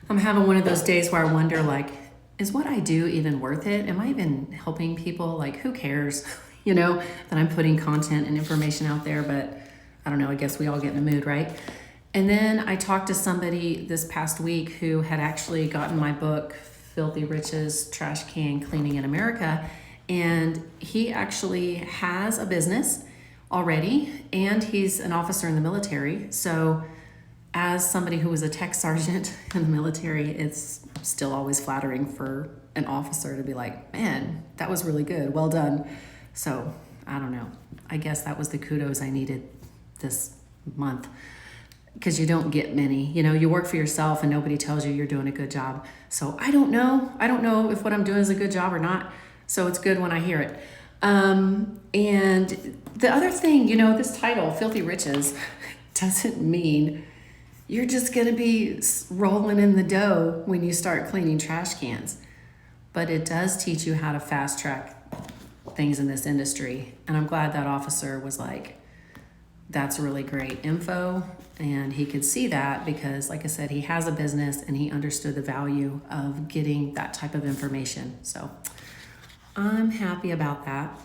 I'm having one of those days where I wonder, like, is what I do even worth it? Am I even helping people? Like, who cares, that I'm putting content and information out there? But I don't know, I guess we all get in the mood, right? And then I talked to somebody this past week who had actually gotten my book, Filthy Riches Trash Can Cleaning in America. And he actually has a business already, and he's an officer in the military. So as somebody who was a tech sergeant in the military, it's still always flattering for an officer to be like, man, that was really good. Well done. So I don't know. I guess that was the kudos I needed this month, because you don't get many. You work for yourself and nobody tells you you're doing a good job. So I don't know. I don't know if what I'm doing is a good job or not. So it's good when I hear it. And the other thing, this title, Filthy Riches, doesn't mean you're just going to be rolling in the dough when you start cleaning trash cans. But it does teach you how to fast track things in this industry. And I'm glad that officer was like, that's really great info. And he could see that because, like I said, he has a business and he understood the value of getting that type of information. So I'm happy about that.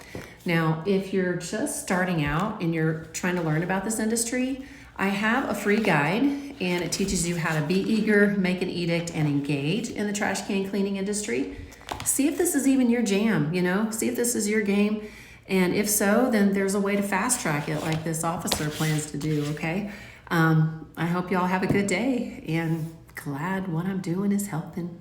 Now, if you're just starting out and you're trying to learn about this industry, I have a free guide, and it teaches you how to be eager, make an edict, and engage in the trash can cleaning industry. See if this is even your jam, see if this is your game. And if so, then there's a way to fast track it like this officer plans to do, okay? I hope y'all have a good day, and glad what I'm doing is helping.